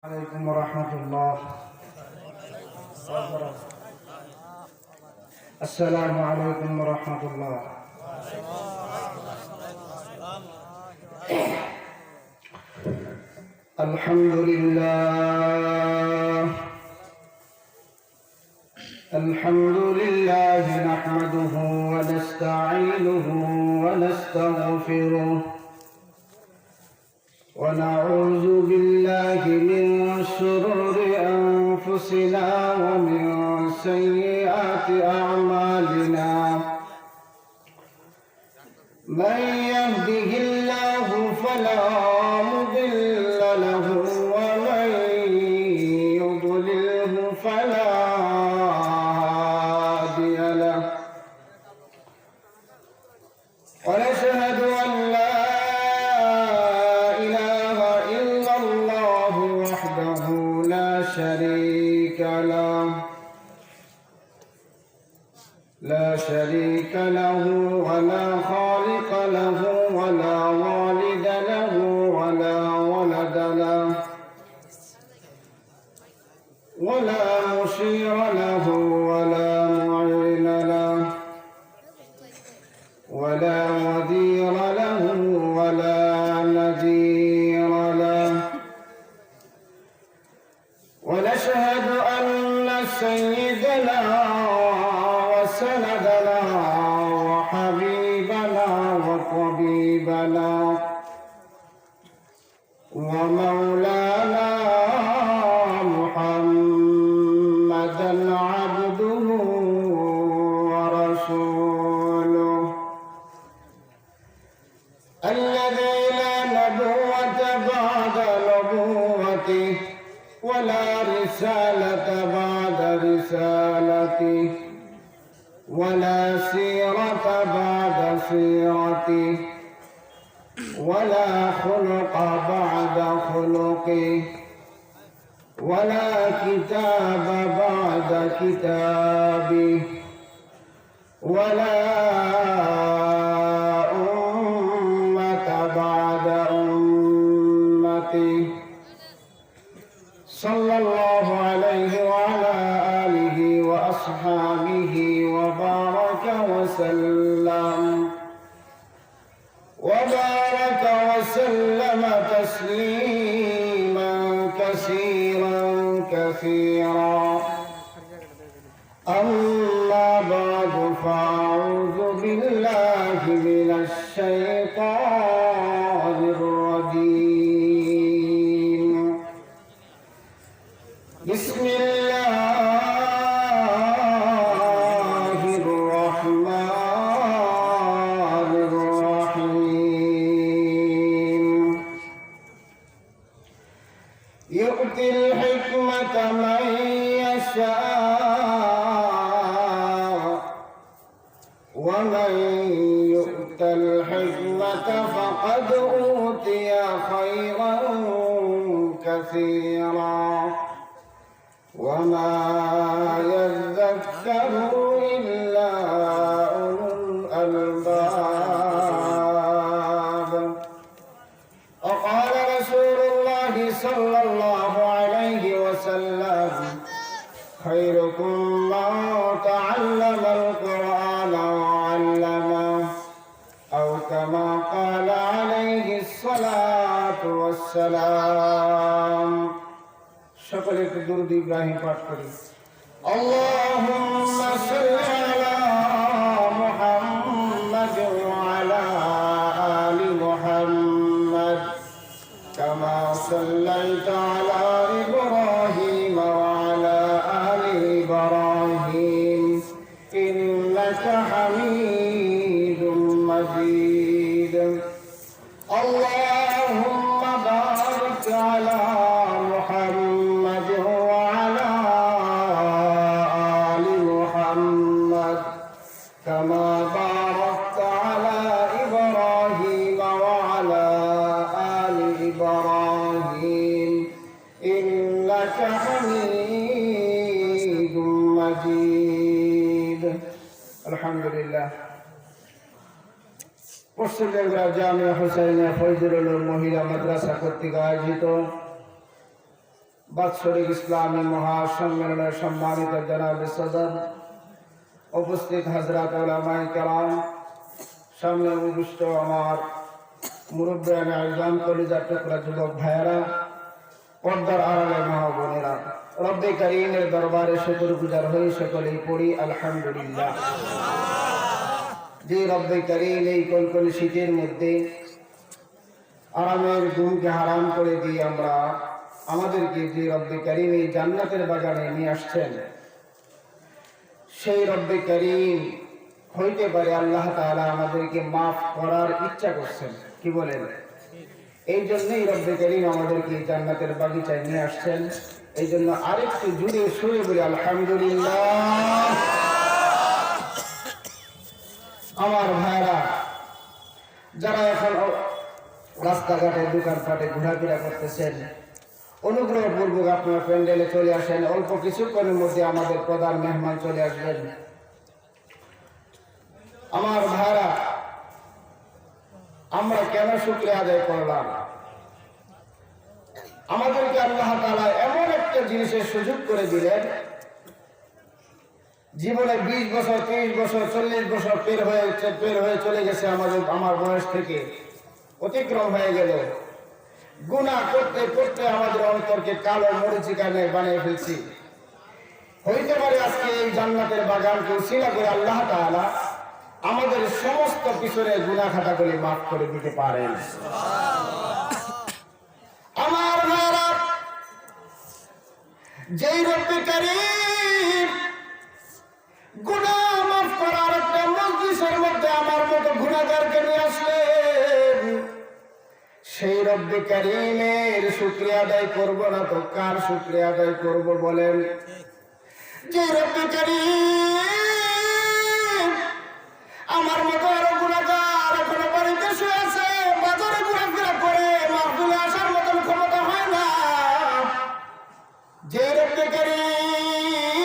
عليكم ورحمة الله. السلام عليكم ورحمة الله. الحمد لله نحمده ونستعينه ونستغفره ونعوذ بالله من شرور أنفسنا ومن سيئات أعمالنا. من يهده الله فلا مضل له ومن يضلله فلا هادي له. ونشهد أن لا شريك له ولا خالق له ولا والد له ولا ولد له ولا مشير له ولا معين له ولا ودير له ولا نذير له. ونشهد أن سيدنا وسندنا وحبيبنا وطبيبنا ومولانا محمدا عبده ورسوله الذي لا نبوة بعد نبوته ولا رسالة بعد رسالته ولا سيرة بعد سيرته ولا خلق بعد خلقه ولا كتاب بعد كتابه ولا أمة بعد أمته صلى الله عليه وعلى آله وأصحابه وبارك وسلم تسليما كثيرا. أما بعد فأعوذ بالله من الشيطان الرجيم. بسم الله الرحمن الرحيم. يؤتي الحكمة من يشاء ومن يؤت الحكمة فقد أوتي خيرا كثيرا وما يذكر إلا أولو الألباب. وقال رسول الله صلى الله عليه وسلم خيركم من تعلم القرآن وعلمه أو كما قال عليه الصلاة والسلام. সকলে একটু দুরূদ ইব্রাহিম পাঠ করি। اللهم صل على محمد وعلى آل محمد كما صليت على إبراهيم وعلى آل إبراهيم إنك حميد مجيد. اللهم بارك على محمد وعلى آل محمد كما باركت على إبراهيم وعلى آل إبراهيم إنك حميد مجيد. الحمد لله. পশ্চিমবঙ্গ জামিয়া হুসাইনিয়া ফয়জুল উলুম মহিলা মাদ্রাসা কর্তৃক আয়োজিত বাৎসরিক ইসলামী মহাসম্মেলনের সম্মানিত জনাব সদর, উপস্থিত হযরত উলামায়ে কেরাম, সামনে উপবিষ্ট আমার মুরব্বিয়ানে আযম, কলিজার টুকরা যুবক ভাইয়েরা, পর্দার আড়ালে মা বোনেরা, রব্বে কারীমের দরবারে শুকরগুজার হয়ে সকলেই পড়ি আলহামদুলিল্লাহ। যে রব্বে কারীম এই কনকনে শীতের মধ্যে আরামের ঘুমকে হারাম করে দিয়ে আমাদেরকে যে রব্বে কারীম এই জান্নাতের বাগানে নিয়ে আসছেন, সেই রব্বে কারীম হইতে পারে আল্লাহ তাআলা আমাদেরকে মাফ করার ইচ্ছা করছেন, কি বলেন? এই জন্যই রব্বে কারীম আমাদেরকে জান্নাতের বাগিচায় নিয়ে আসছেন। এই জন্য আরেকটু জুড়ে সুরে বলি আলহামদুলিল্লাহ। আমার ভাইরা যারা এখন রাস্তাঘাটে দোকানপাটে ঘোরাফেরা করতেছেন, অনুগ্রহপূর্বক আপনার প্যান্ডেলে চলে আসেন। অল্প কিছুক্ষণের মধ্যে আমাদের প্রধান মেহমান চলে আসবেন। আমার ভাইরা, আমরা কেন শুকরিয়া আদায় করলাম? আমাদেরকে আল্লাহ তাআলা এমন একটা জিনিসের সুযোগ করে দিলেন, জীবনে 20 বছর 30 বছর 40 বছর পের হয়ে চলে গেছে, আমার বয়স থেকে অতিক্রম হয়ে গেল। গুনাহ করতে করতে আমাদের অন্তরকে কালো মরিচিকা বানিয়ে ফেলছি। হইতে পারে আজকে এই জান্নাতের বাগানকে উসিলা করে আল্লাহ তাআলা আমাদের সমস্ত পিছনের গুনাহ খাতাগুলি মাফ করে দিতে পারেন। আমার ভাইরা, যেই রব্বে কারীম গুনাহ মাফ করার একটা মজলিসের মধ্যে আমার মতো গুনাহগারকে নিয়ে আসলেন, সেই রব্বে কারীমের শুকরিয়া আদায় করব না তো কার শুকরিয়া আদায় করব বলেন? যে রব্বে কারীম আমার মতো আরো গুনাহগার এখনো বাড়িতে শুয়ে আছে, বাজারে ঘোরাফেরা করে মাহফিলে আসার মতন ক্ষমতা হয় না, যে রব্বে কারীম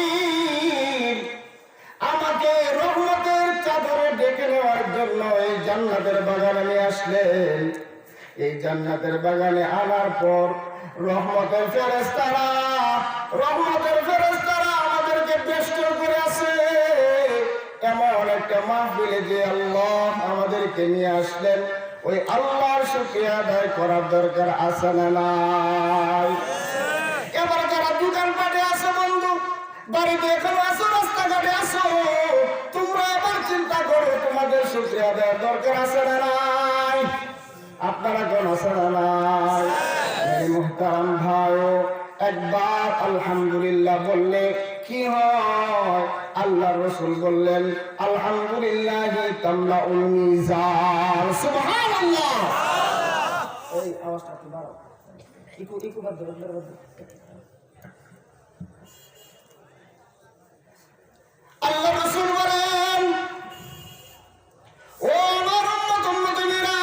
আমাকে রহমতের চাদরে ঢেকে নেওয়ার জন্য এই জান্নাতের বাগানে নিয়ে আসলেন, এই জান্নাতের বাগানে আনার পর রহমতের ফেরেশতারা আমাদেরকে বেষ্টন করে আছে। এমন একটা মাহফিলে যে আল্লাহ আমাদেরকে নিয়ে আসলেন, ওই আল্লাহর শুকরিয়া আদায় করার দরকার আছে না নাই? এবার যারা দোকানপাটে আছো বন্ধু, বাড়িতে এখনো আছো, রাস্তাঘাটে আছো, তোমরা এবার চিন্তা করো তোমাদের শুকরিয়া আদায়ের দরকার আছে না নাই? আপনারা কোন আছে না নাই? মুহতারাম ভাই, একবার আলহামদুলিল্লাহ বললে কি হয়? আল্লাহ রাসূল বললেন, আলহামদুলিল্লাহি তামলাউল মিজান। সুবহানাল্লাহ। এই আওয়াজটা একটু বাড়াও, ইকো বাদ দাও। আল্লাহ রাসূল বলেন, ও আমার উম্মত-উম্মতিরা,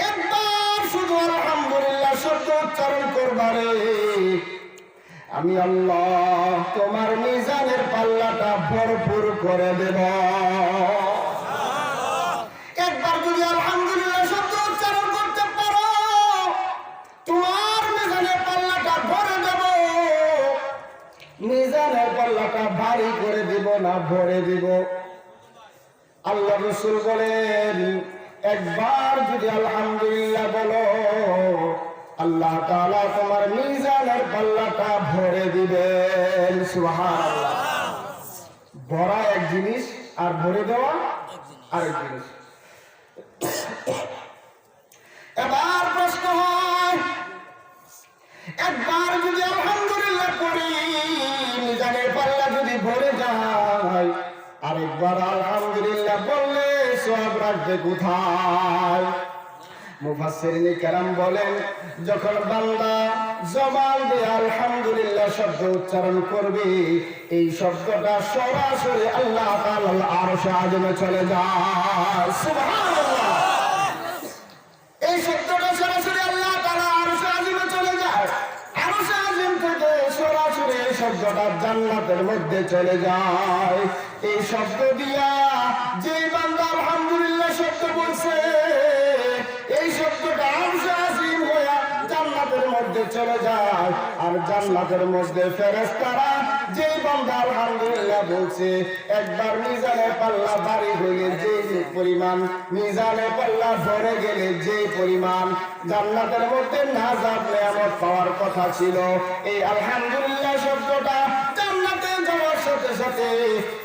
একবার শুধু আলহামদুলিল্লাহ শব্দ উচ্চারণ করবারে, আমি আল্লাহ তোমার মিজানের পাল্লাটা ভরপুর করে দেব। একবার যদি আলহামদুলিল্লাহ শব্দ উচ্চারণ করতে পারো, তোমার মিজানের পাল্লাটা ভরে দেব। মিজানের পাল্লাটা ভারী করে দিব না ভরে দিব? আল্লাহ রাসূল বলেন, একবার যদি আলহামদুলিল্লাহ বলো, আল্লাহ তাআলা তোমার মিজানের পাল্লাটা ভরে দিবেন। সুবহানাল্লাহ। ভরা এক জিনিস আর ভরে দেওয়া আরেক জিনিস। এবার প্রশ্ন হয়, একবার যদি আলহামদুলিল্লাহ করি, মিজানের পাল্লা যদি ভরে যায়, আরেকবার আলহামদুলিল্লাহ বললে সওয়াব রাখবে কোথায়? মুফাসসিরিনে কেরাম বলেন, যখন বান্দা জবান দিয়ে আলহামদুলিল্লাহ শব্দ উচ্চারণ করবে, এই শব্দটা সরাসরি আল্লাহ তাআলার আরশে আযমে চলে যায়। সুবহানাল্লাহ। এই শব্দটা সরাসরি আল্লাহ তাআলার আরশে আযমে চলে যায়। আরশে আযম থেকে সরাসরি এই শব্দটা জান্নাতের মধ্যে চলে যায়। এই শব্দ দিয়া যে বান্দা আলহামদুলিল্লাহ শব্দ বলছে, এই শব্দটা আরশে আযম হয়ে জান্নাতের মধ্যে চলে যায়। আর জান্নাতের মধ্যে ফেরেশতারা যে বান্দা আলহামদুলিল্লাহ বলছে, একবার মিজানের পাল্লা ভারী হয়ে যে পরিমাণ, মিজানের পাল্লা ভরে গেলে যে পরিমাণ জান্নাতের মধ্যে নাজাত নিয়ামত পাওয়ার কথা ছিল, এই আলহামদুলিল্লাহ শব্দটা জান্নাতে যাওয়ার সাথে সাথে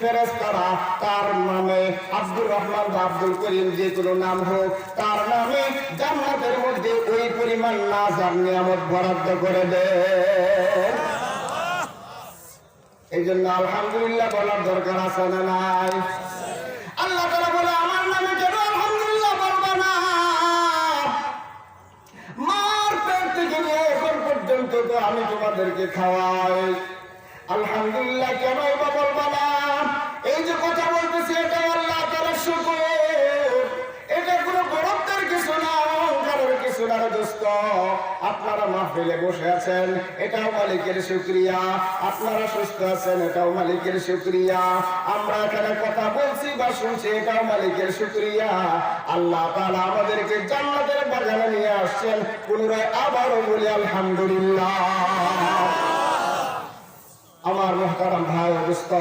ফেরেশতারা তার নামে আব্দুর রহমান বা আব্দুল করিম যে কোনো নাম হোক, তার নামে জান্নাতের মধ্যে ওই পরিমাণ নাজাত নিয়ামত বরাদ্দ করে দেয়। এই জন্য আলহামদুলিল্লাহ বলার দরকার আছে না নাই? আল্লাহ তাআলা বলে, আমার নামে কেন আলহামদুলিল্লাহ বলবা না? মার পেট থেকে নিয়ে এখন পর্যন্ত তো আমি তোমাদেরকে খাওয়াই, আলহামদুলিল্লাহ কেনই বা বলবা না? এই যে কথা বলতেছি এটা আল্লাহ তাআলার শুকর, এটা কোনো গরবদের কিছু না, অহংকারের কিছু না দোস্ত। আপনারা মাহফিলে বসে আছেন, এটাও মালিকের শুকরিয়া। আপনারা সুস্থ আছেন, এটাও মালিকের শুকরিয়া। আমরা এখানে কথা বলছি বা শুনছি, এটাও মালিকের শুকরিয়া। আল্লাহ তাআলা আমাদেরকে জান্নাতের বাগানে নিয়ে আসছেন, পুনরায় আবারও বলি আলহামদুলিল্লাহ। আমার মুহতারাম ভাই ও দোস্ত,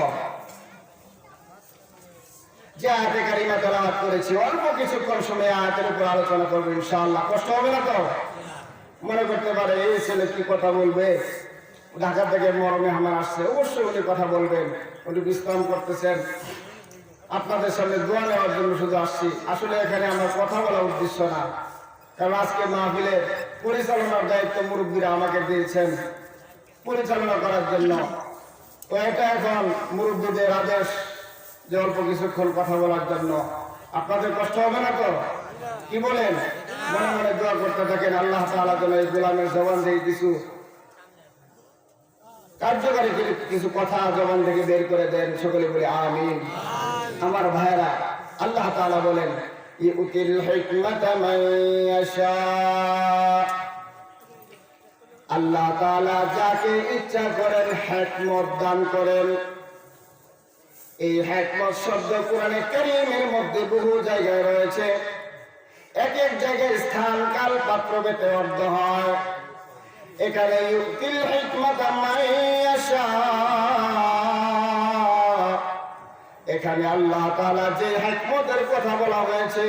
যে আয়াতে কারিমা তেলাওয়াত করেছি, অল্প কিছুক্ষণ সময় আয়াতের উপর আলোচনা করবো ইনশাআল্লাহ। কষ্ট হবে না তো? মনে করতে পারে এই ছেলে কি কথা বলবে, ঢাকা থেকে বড় মেহমান আসছে, অবশ্যই উনি কথা বলবেন, উনি বিশ্রাম করতেছেন, আপনাদের সামনে দোয়া নেওয়ার জন্য শুধু আসছি। আসলে এখানে আমার কথা বলার উদ্দেশ্য না, কারণ আজকে মাহফিলের পরিচালনার দায়িত্ব মুরব্বীরা আমাকে দিয়েছেন পরিচালনা করার জন্য। তো এটা এখন মুরব্বীদের আদেশ যে অল্প কিছুক্ষণ কথা বলার জন্য। আপনাদের কষ্ট হবে না তো? কি বলেন? মনে মনে দোয়া করতে থাকেন, আল্লাহ তাআলা যেন এই গোলামের জবান থেকে কিছু কার্যকারী কিছু কথা জবান থেকে বের করে দেন। সকলে বলি আমিন। আমার ভাইরা, আল্লাহ তাআলা বলেন, ইউতিল হিকমাতা মান ইয়াশা, আল্লাহ তাআলা যাকে ইচ্ছা করেন হিকমত দান করেন। এই হিকমত শব্দ কোরআনে কারীমের মধ্যে বহু জায়গায় রয়েছে, এক এক জায়গায় স্থান কাল পাত্র ভেদে অর্থ হয়। এখানে ইউতিল হিকমাতা মান ইয়াশা, এখানে আল্লাহ তাআলা যে হিকমতের কথা বলা হয়েছে,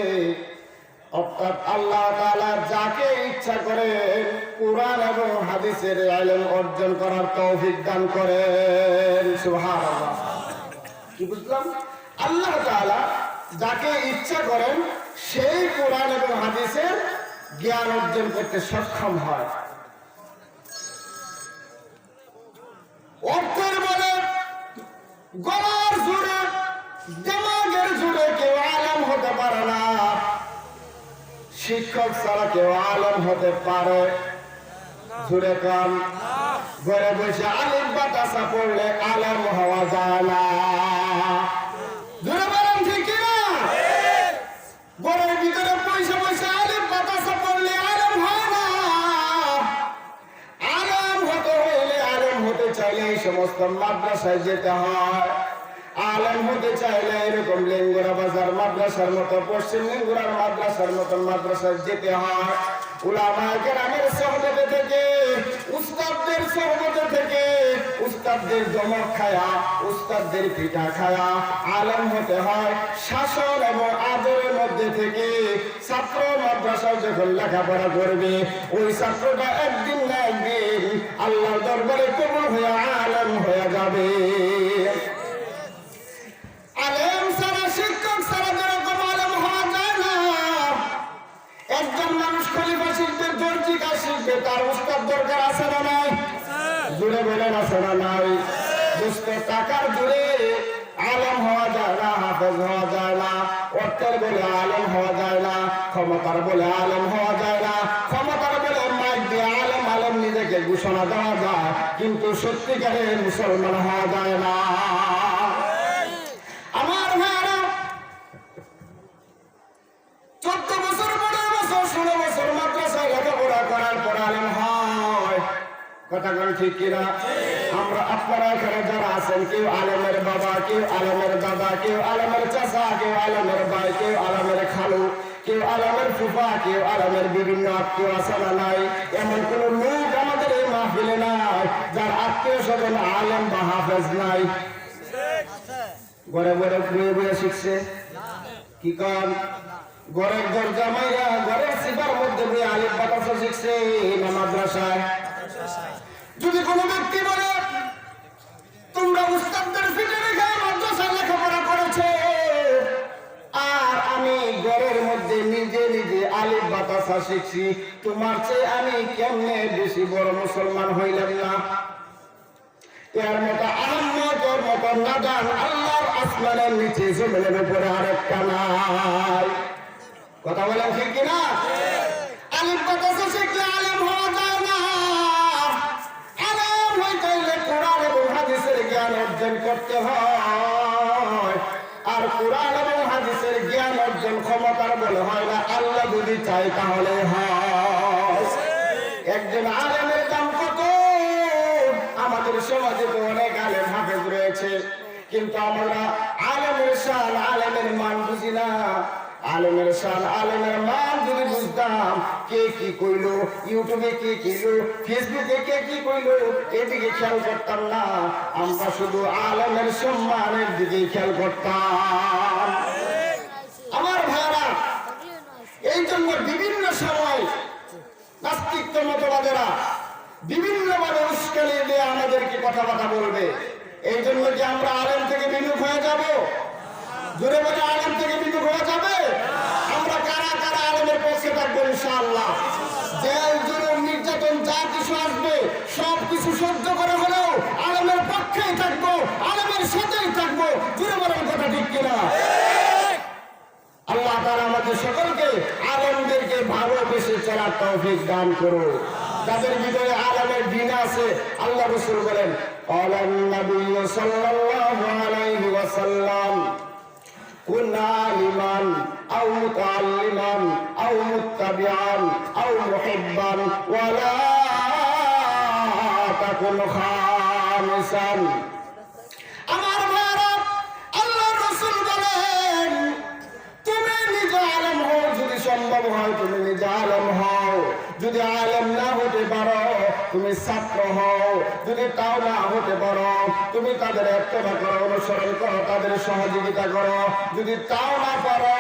অর্থাৎ আল্লাহ তাআলা যাকে ইচ্ছা করেন কুরআন এবং হাদিসের ইলম অর্জন করার তৌফিক দান করেন। সুবহানাল্লাহ। কি বুঝলাম? আল্লাহ তাআলা যাকে ইচ্ছা করেন সেই কুরআন এবং হাদিসের জ্ঞান অর্জন করতে সক্ষম হয়। অর্থের বলে গলার জোরে, দিমাগের জোরে কেউ আলেম হতে পারে না। শিক্ষক ছাড়া কেউ আলেম হতে পারে? জোরে কান। ঘরে বসে আলিফ বাতাসা পড়লে আলেম হওয়া যায় না। জোরে বলেন ঠিক কিনা? ঘরের ভিতরে পয়সা পয়সা আলিফ বাতাসা পড়লে আলেম হয় না। আলেম হতে হইলে, আলেম হতে চাইলে এই সমস্ত মাদ্রাসায় যেতে হয়। আলেম হতে চাইলে এরকম লেঙ্গুরা বাজার মাদ্রাসার মতো, পশ্চিম লেঙ্গুরার মাদ্রাসার মতো মাদ্রাসায় যেতে হয়। উলামায়ে কেরামের সোহবতে থেকে, উস্তাদদের সোহবতে থেকে, উস্তাদদের দমক খায়া, উস্তাদদের পিঠা খায়া আলেম হতে হয়। শাসন এবং আদরের মধ্যে থেকে ছাত্র মাদ্রাসায় যখন লেখাপড়া করবে, ওই ছাত্রটা একদিন না একদিন আল্লাহর দরবারে কবুল হয়ে আলেম হয়ে যাবে। আলেম ছাড়া, শিক্ষক ছাড়া যেরকম আলেম হওয়া যায় না। একজন মানুষ খলিফা শিখবে, দর্জি কাজ শিখবে, তার উস্তাদ দরকার আছে না নাই? জুড়ে বলেন আছে না নাই? দোস্ত, টাকার জুড়ে আলেম হওয়া যায় না, হাফেজ হওয়া যায় না। অর্থের বলে আলেম হওয়া যায় না, ক্ষমতার বলে আলেম হওয়া যায় না। ক্ষমতার বলে মাইক দিয়ে আলেম আলেম নিজেকে ঘোষণা দেওয়া যায়, কিন্তু সত্যিকারের মুসলমান হওয়া যায় না। আমার ভাইরা, 14 বছর 15 বছর 16 বছর মাদ্রাসায় লেখাপড়া করার পর আলেম হয়। কথা বল ঠিক কিনা? আমরা আপনারা এখানে যারা আছেন, কেউ আলেমের বাবা, কেউ আলেমের দাদা, কেউ আলেমের চাচা, কেউ আলেমের ভাই, কেউ আলেমের খালু, কেউ আলেমের ফুফা, কেউ আলেমের বিভিন্ন আত্মীয় আছে না নাই? এমন কোন লোক আমাদের এই মাহফিলে নাই, যার আত্মীয় স্বজন আলেম বা হাফেজ নাই। ঘরে ঘরে বয়ে বয়ে শিখছে কি কন, ঘরের দরজা মাইরা ঘরের সিপার মধ্যে বয়ে আলিফ বা তা শিখছে না মাদ্রাসায়? যদি কোনো ব্যক্তি বলে তোমরা উস্তাদদের ফিটে রেখে মাদ্রাসায় লেখাপড়া করেছে আর আমি ঘরের মধ্যে নিজে নিজে আলিফ বা তা শিখছি, তোমার চেয়ে আমি কেমনে বেশি বড় মুসলমান হইলাম না? এর মতো আহম্মদের মতো নাদান আল্লাহর আসমানের নিচে জমিনের উপরে আরেকটা নাই। কথা বলেন ঠিক কিনা? আলিফ বা তা শিখলে আলেম হওয়া যায় না। আলেম হইতে হইলে কোরআন এবং হাদিসের জ্ঞান অর্জন করতে হয়। আর কোরআন এবং হাদিসের জ্ঞান অর্জন ক্ষমতার বলে হয় না, আল্লাহ যদি চাই তাহলে হয়। একজন আলেমের দাম কত? আমাদের সমাজে তো অনেক আলেম হাফেজ রয়েছে, কিন্তু আমরা আলেমের শান আলেমের মান বুঝি না। আলেমের শান আলেমের মান যদি বুঝতাম, কে কি কইলো, ইউটিউবে কে কইলো, ফেসবুকে কে কি কইলো, এদিকে খেয়াল করতাম না। আমরা শুধু আলেমের সম্মানের দিকে খেয়াল করতাম। আমার ভাইরা, এই জন্য বিভিন্ন সময় নাস্তিক মতবাদেরা বিভিন্নভাবে উস্কানি দিয়ে আমাদেরকে কথাবার্তা বলবে। এই জন্য কি আমরা আলেম থেকে বিমুখ হয়ে যাব? জোরে বলে আলেম থেকে বিমুখ হয়ে যাবে? আমরা কারা কারা আলেমের পক্ষে থাকবো ইনশাআল্লাহ? জেল জুলুম নির্যাতন যা কিছু আসবে সব কিছু সহ্য করে হলেও আলেমের পক্ষেই থাকবো, আলেমের সাথেই থাকবো। জোরে বলেন কথা ঠিক কিনা? আল্লাহ তাআলা আমাদের সকলকে আলেমদেরকে ভালোবেসে চলার তৌফিক দান করুন। যাদের ভিতরে আলেমের দিন আছে, আল্লাহ রাসূল বলেন আলান নবী সাল্লাল্লাহু আলাইহি ওয়াসাল্লাম কুন আলিমান আও মুতাআল্লিমান আও মুত্তাবিআন আও মুহিব্বান ওয়া লা তাকুন খামিসান। আমার ভাইরা, আল্লাহ রাসূল বলেন তুমি নিজে আলেম হও, যদি সম্ভব হয় তুমি নিজে আলেম হও। যদি আলেম না হতে পারো তুমি ছাত্র হও। যদি তাও না হতে পারো তুমি তাদের ইত্তেবা করো, অনুসরণ করো, তাদের সহযোগিতা করো। যদি তাও না পারো,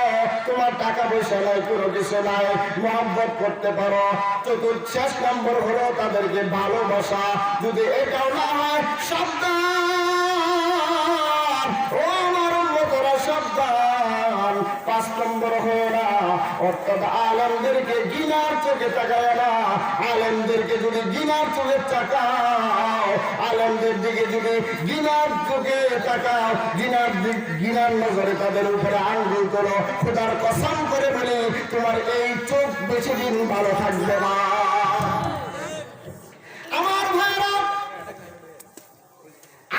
তোমার টাকা পয়সা নাই, কোনো কিছু নাই, মহব্বত করতে পারো। শেষ নম্বর হলো তাদেরকে ভালোবাসা। যদি এটাও না হয়, সাবধান ও আমার উম্মতরা, সাবধান। 5 নম্বর হয় না, অর্থাৎ আলেমদেরকে ঘৃণার চোখে তাকায় না। আলেমদেরকে যদি ঘৃণার চোখে তাকাও, আলেমদের দিকে যদি ঘৃণার চোখে তাকাও, ঘৃণার নজরে তাদের উপরে আঙ্গুল করো, খোদার কসম করে বলি তোমার এই চোখ বেশি দিন ভালো থাকবে না। আমার ভাইরা,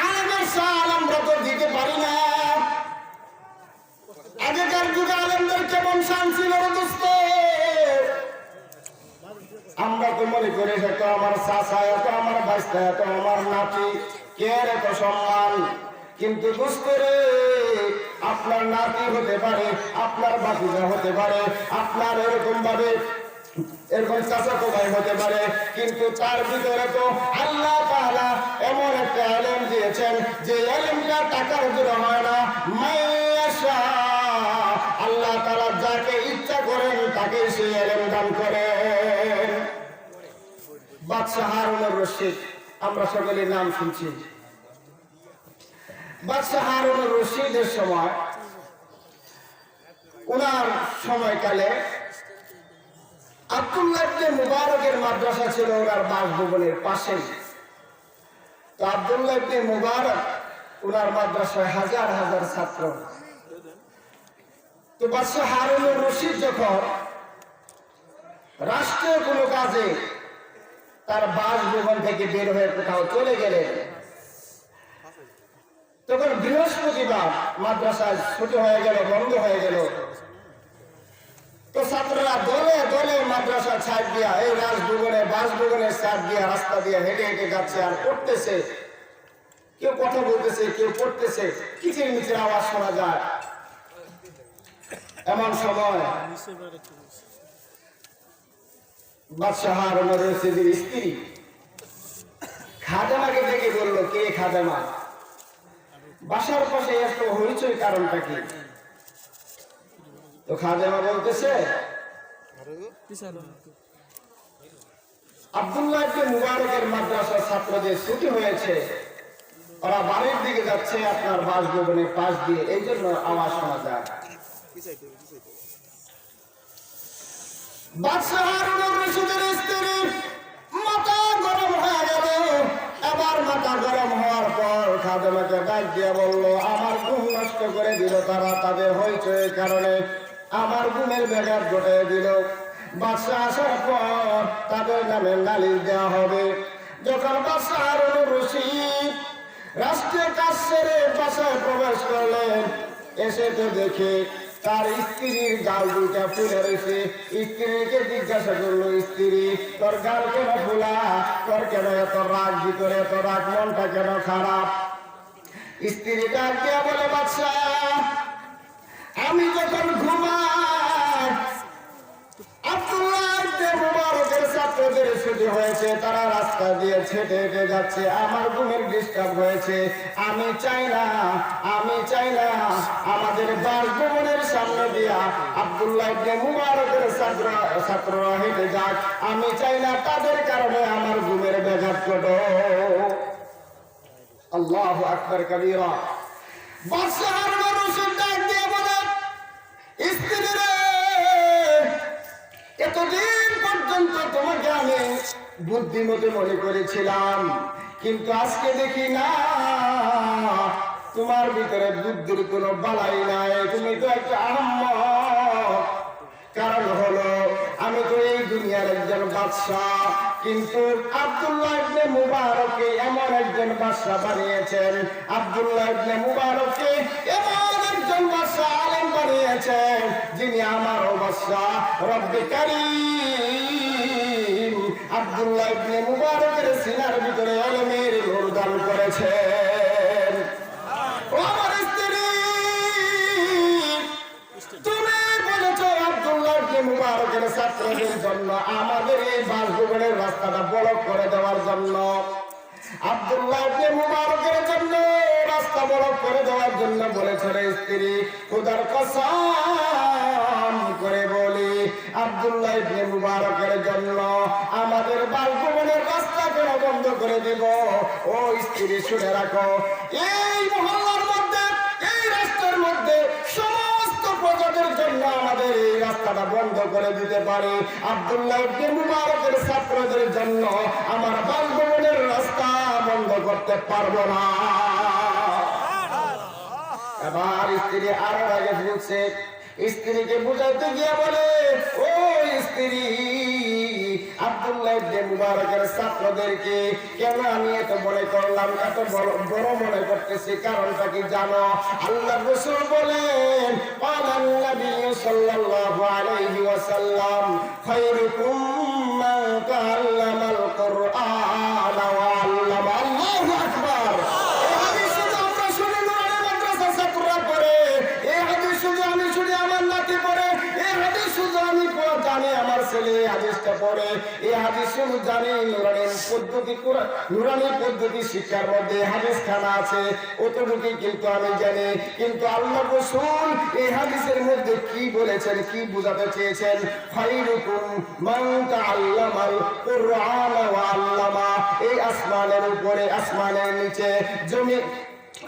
আলেমের সাল আমরা তো দিতে পারি না। আগেকার যুগে আলেমদের কেমন শান ছিল দোস্ত? আমরা তো মনে করি এত আমার চাচা, এত আমার ভাইস্তা, এত আমার নাতি, কে এত সম্মান। কিন্তু দোস্ত রে, আপনার নাতি হতে পারে, আপনার ভাতিজা হতে পারে, আপনার এরকম ভাবে এরকম চাচাতো ভাই হতে পারে, কিন্তু তার ভিতরে তো আল্লাহ তাআলা এমন একটা আলেম দিয়েছেন যে আলেমটা টাকার জন্য হয় না। মাশা আল্লাহ তাআলা যাকে ইচ্ছা করেন তাকে সেই আলেম দান করেন। বাদশাহ হারুনুর রশিদ, আমরা সকলে নাম শুনছি। বাদশাহ হারুনুর রশিদের সময়, ওনার সময়কালে আব্দুল্লাহ ইবনে মুবারকের মাদ্রাসা ছিল ওনার বাসভবনের পাশে। তো আব্দুল্লাহ ইবনে মুবারক ওনার মাদ্রাসায় হাজার হাজার ছাত্র। তো বাদশাহ হারুনুর রশিদ যখন রাষ্ট্রীয় কোনো কাজে তার বাসভবন থেকে বের হয়ে কোথাও চলে গেলেন, তখন বৃহস্পতিবার মাদ্রাসায় ছুটি হয়ে গেল, বন্ধ হয়ে গেল। তো ছাত্ররা দলে দলে মাদ্রাসার ছাদ দিয়া, এই বাসভবনের ছাদ দিয়া, রাস্তা দিয়ে হেঁটে হেঁটে যাচ্ছে আর পড়তেছে। কেউ কথা বলতেছে, কেউ পড়তেছে, কিচির মিচির আওয়াজ শোনা যায়। এমন সময় বাদশাহ হারুনুর রশিদের স্ত্রী খাদেমাকে দেখে বললো, কে খাদেমা, বাসার পাশে এত হইচই কারণটা কি? তো খাদেমা বলতেছে, আব্দুল্লাহ ইবনে মুবারকের মাদ্রাসার ছাত্রদের ছুটি হয়েছে, ওরা বাড়ির দিকে যাচ্ছে আপনার বাসভবনের পাশ দিয়ে, এই জন্য আওয়াজ শোনা যায়। বাদশাহ হারুনুর রশিদের স্ত্রী মাথা গরম হয়ে গেল। এবার মাথা গরম হওয়ার পর খাদেমাকে ডাক দিয়ে বলল, আমার ঘুম নষ্ট করে দিল তারা, তাদের হইচই কারণে আমার ঘুমের ব্যাঘাত ঘটিয়ে দিল। বাদশাহ আসার পর তাদের নামে নালিশ দেওয়া হবে। যখন বাদশাহ হারুনুর রশিদ রাষ্ট্রীয় কাজ সেরে বাসায় প্রবেশ করলেন, এসে তো দেখে তার স্ত্রীর গাল দুইটা ফুলে রয়েছে। স্ত্রীকে জিজ্ঞাসা করলো, স্ত্রী তোর গাল কেন ফুলা, তোর কেন এত রাগ, ভিতরে এত রাগ, মনটা কেন খারাপ? স্ত্রী ডাক দিয়া বলে, বাদশাহ আমি যখন ঘুমাই, আব্দুল্লাহ ইবনে মুবারকের ছাত্রদের ছুটি হয়েছে, তারা রাস্তা দিয়ে হেঁটে হেঁটে যাচ্ছে, আমার ঘুমের ডিস্টার্ব হয়েছে। আমি চাই না আমাদের বাসভবনের সামনে দিয়া আব্দুল্লাহ ইবনে মুবারকের ছাত্ররা হেঁটে যাক, আমি চাই না তাদের কারণে আমার ঘুমের ব্যাঘাত ঘটে। আল্লাহু আকবার কাবীরা। বাদশাহ হারুনুর রশিদ ডাক দিয়ে বলে, স্ত্রী রে, এতদিন পর্যন্ত তোমাকে আমি বুদ্ধিমতী মনে করেছিলাম, কিন্তু আজকে দেখি না তোমার ভিতরে বুদ্ধির কোনো বালাই নাই, তুমি তো একটা আহম্মক। কারণ হলো আমি তো এই দুনিয়ার একজন বাদশাহ, কিন্তু আব্দুল্লাহ ইবনে মুবারককে এমন একজন বাদশাহ বানিয়েছেন, আব্দুল্লাহ ইবনে মুবারককে এমন একজন বাদশাহ আলেম বানিয়েছেন, যিনি আমারও বাদশাহ রব্বে কারীম আব্দুল্লাহ ইবনে মুবারকের সিনার ভিতরে ইলমের নূর দান করেছেন। ও আমার স্ত্রী, তুমি বলেছো আব্দুল্লাহ ইবনে মুবারকের ছাত্রদের জন্য আমাদের এই বাসভবনের রাস্তাটা ব্লক করে দেওয়ার জন্য, আব্দুল্লাহ ইবনে মুবারকের জন্য রাস্তা ব্লক করে দেওয়ার জন্য বলেছে রে স্ত্রী, খোদার কসম করে বলি, আব্দুল্লাহ ইবনে মুবারকের জন্য আমাদের বাসভবনের রাস্তা কেন বন্ধ করে দেব? ও স্ত্রী শুনে রাখো, এই মহল্লার মধ্যে, এই রাস্তার মধ্যে সমস্ত প্রজাদের জন্য আমাদের এই রাস্তাটা বন্ধ করে দিতে পারি, আব্দুল্লাহ ইবনে মুবারকের ছাত্রদের জন্য আমার বাসভবনের রাস্তা বন্ধ করতে পারবো না। এবার স্ত্রী আরো আগে বলছে, স্ত্রীকে বুঝাইতে গিয়ে বলে, ও স্ত্রী, আব্দুল্লাহ ইবনে মুবারকের ছাত্রদেরকে কেন আমি এত মনে করলাম, এত বড় মনে করতেছি, কারণটা কি জানো? আল্লাহর রাসূল বলেন, ক্বালান নবী সাল্লাল্লাহু আলাইহি ওয়াসাল্লাম, খায়রুকুম মান তাআল্লামাল কুরআন ওয়া আল্লামা। আল্লাহু আকবার। এই হাদিস আমরা শুনি, নুরানি মাদ্রাসার ছাত্ররা পড়ে, এই হাদিস শুধু আমি শুনি, আমার নাতি পড়ে, এই হাদিস শুধু আমি জানি, আমার ছেলে হাদিসটা পড়ে, এই হাদিস শুধু জানি। নুরানি পদ্ধতি শিক্ষার মধ্যে হাদিস খানা আছে, অতটুকু কিন্তু আমি জানি। কিন্তু আল্লাহ রাসূল এই হাদিসের মধ্যে কি বলেছেন, কি বোঝাতে চেয়েছেন? খায়রুকুম মান তাআল্লামাল কুরআন ওয়া আল্লামা। এই আসমানের উপরে, আসমানের নিচে,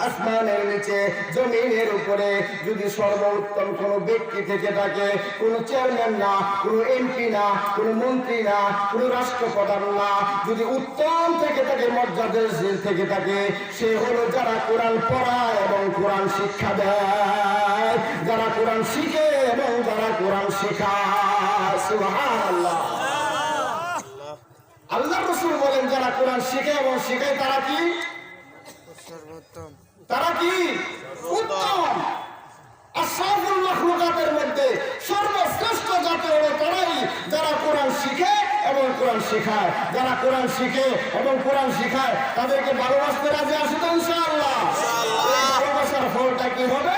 আসমানের নিচে, জমিনের উপরে যদি সর্বোত্তম কোন ব্যক্তি থেকে থাকে, কোন চেয়ারম্যান না, কোন এমপি না, কোন মন্ত্রী না, কোন রাষ্ট্রপ্রধান না, যদি উত্তম থেকে থাকে, মর্যাদাশীল থেকে থাকে, সে হলো যারা কোরআন পড়ায় এবং কোরআন শিক্ষা দেয়, যারা কোরআন শিখে এবং যারা কোরআন শেখায়। সুবহানাল্লাহ। আল্লাহ রাসূল বলেন, যারা কোরআন শিখে এবং শিখায় তারা কি সর্বোত্তম, তারা কি উত্তম। আশরাফুল মাখলুকাতের মধ্যে সর্বশ্রেষ্ঠ জাতি হলো তারাই যারা কোরআন শিখে এবং কোরআন শেখায়। যারা কোরআন শিখে এবং কোরআন শেখায় তাদেরকে ভালোবাসতে রাজি আছে তো ইনশাআল্লাহ। ভালোবাসার ফলটা কি হবে?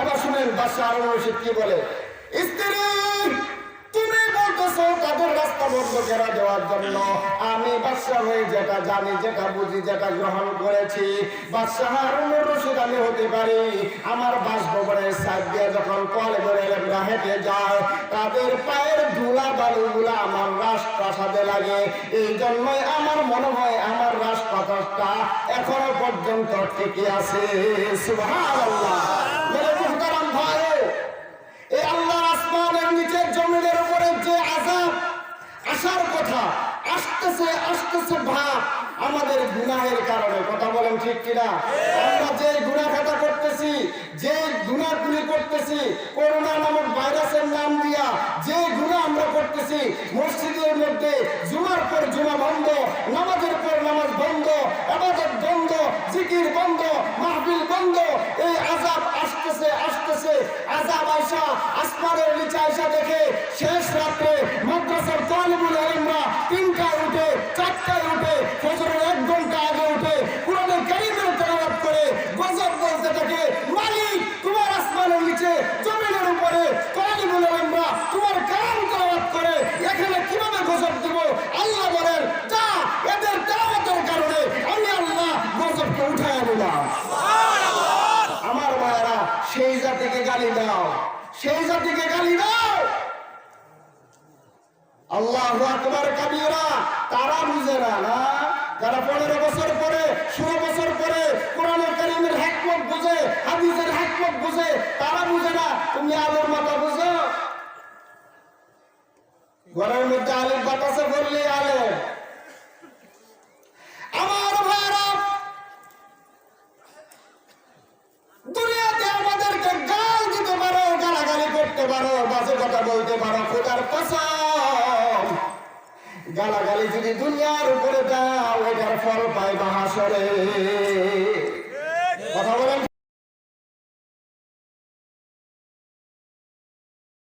এবার শুনেন বাদশাহ হারুনুর রশিদ কি বলে। স্ত্রী, তুমি বলতেছো তাদের রাস্তা লোকেরা দেওয়ার জন্য আমি বাদশাহ হয়ে যেটা জানি, যেটা বুঝি, যেটা গ্রহণ করেছি, বাদশাহ হারুনুর রশিদ আমি হতে পারি। আমার বাসভবনের সাইড দিয়ে যখন তলেবের এলেমরা হেঁটে যায়, তাদের পায়ের ধুলা বালুগুলা আমার রাজপ্রাসাদে লাগে। এই জন্যই আমার মনে হয় আমার রাজপ্রাসাদটা এখনো পর্যন্ত ঠিকই আছে। সুবহানাল্লাহ। মেরে মুহতারাম ভাই, এই আল্লাহর আসমানের নিচে জমিনের উপরে যে আযাব আসার কথা আসতেছে আসতেছে ভাব আমাদের গুনাহের কারণে। কথা বলেন ঠিক কিনা? আমরা যে গুনাহ খাতা করতেছি, যে গুনাহগুলি করতেছি, করোনা নামক ভাইরাসের নাম দিয়া যে গুনাহ আমরা করতেছি, মসজিদের মধ্যে জুমার পর জুমা বন্ধ, নামাজের পর নামাজ বন্ধ, ইবাদত বন্ধ, জিকির বন্ধ, মাহফিল বন্ধ, এই আযাব আসতেছে আসতেছে। আযাব আয়সা আসমানের নিচে আয়সা দেখে শেষ রাত্রে মাদ্রাসার তালিবুল ইলমরা 3টায় উঠে, 4টায় উঠে, ফজরের 1 ঘন্টা আগে উঠে কোরআনে কারীমের তেলাওয়াত করে গজব বলতে থাকে, মালিক তোমার আসমানের নিচে জমিনের উপরে তালিবুল ইলমরা তোমার কালাম তেলাওয়াত করে, এখানে কিভাবে গজব দিব? আল্লাহ বলেন, যা এদের তেলাওয়াতের কারণে আমি আল্লাহ গজবকে উঠায় নিলাম। আমার ভাইরা, সেই জাতিকে গালি দাও, সেই জাতিকে গালি দাও। আল্লাহু আকবার কাবীরা, তারা বুঝে না, যারা 15 বছর পরে 16 বছর পরে কোরআনুল কারীমের হিকমত বুঝে, হাদিসের হিকমত বুঝে, তারা বুঝে না। তুমি আলোর মাথা বুঝো? ঘরের মধ্যে আলের বাতাসে বললে আলে। আমার ভাইরা, দুনিয়াতে আমাদেরকে গাল দিতে পারো, গালাগালি করতে পারো, বাজে কথা বলতে পারো, খোদার কসম গালাগালি যদি দুনিয়ার উপরে দাও, এটার ফল পাইবা হাসরে।